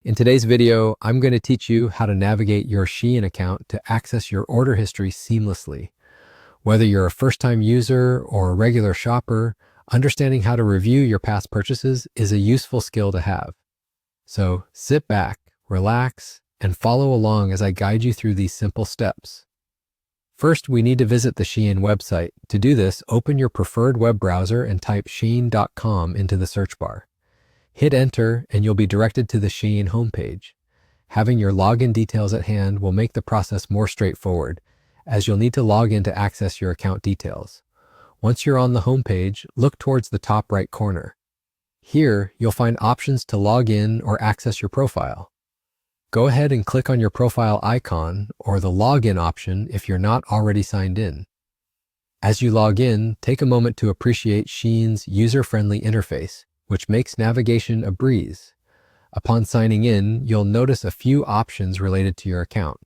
In today's video, I'm going to teach you how to navigate your Shein account to access your order history seamlessly. Whether you're a first-time user or a regular shopper, understanding how to review your past purchases is a useful skill to have. So sit back, relax, and follow along as I guide you through these simple steps. First, we need to visit the Shein website. To do this, open your preferred web browser and type shein.com into the search bar. Hit enter and you'll be directed to the Shein homepage. Having your login details at hand will make the process more straightforward, as you'll need to log in to access your account details. Once you're on the homepage, look towards the top right corner. Here, you'll find options to log in or access your profile. Go ahead and click on your profile icon or the login option if you're not already signed in. As you log in, take a moment to appreciate Shein's user-friendly interface, which makes navigation a breeze. Upon signing in, you'll notice a few options related to your account.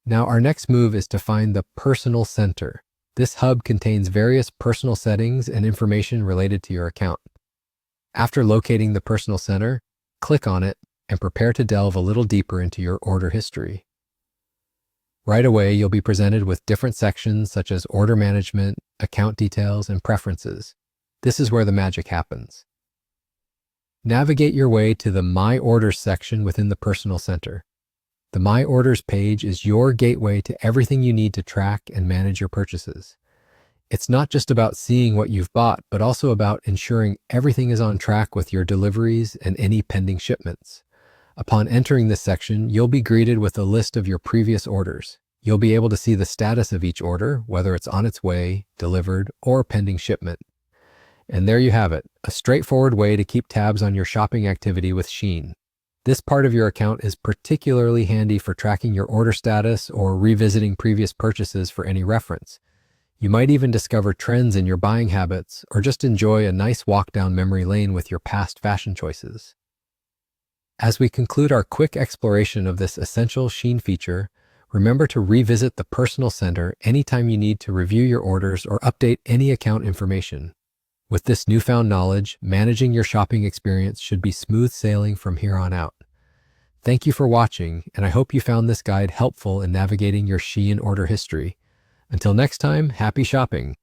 Now, our next move is to find the Personal Center. This hub contains various personal settings and information related to your account. After locating the Personal Center, click on it and prepare to delve a little deeper into your order history. Right away, you'll be presented with different sections such as order management, account details, and preferences. This is where the magic happens. Navigate your way to the My Orders section within the Personal Center. The My Orders page is your gateway to everything you need to track and manage your purchases. It's not just about seeing what you've bought, but also about ensuring everything is on track with your deliveries and any pending shipments. Upon entering this section, you'll be greeted with a list of your previous orders. You'll be able to see the status of each order, whether it's on its way, delivered, or pending shipment. And there you have it, a straightforward way to keep tabs on your shopping activity with Shein. This part of your account is particularly handy for tracking your order status or revisiting previous purchases for any reference. You might even discover trends in your buying habits or just enjoy a nice walk down memory lane with your past fashion choices. As we conclude our quick exploration of this essential Shein feature, remember to revisit the Personal Center anytime you need to review your orders or update any account information. With this newfound knowledge, managing your shopping experience should be smooth sailing from here on out. Thank you for watching, and I hope you found this guide helpful in navigating your Shein order history. Until next time, happy shopping!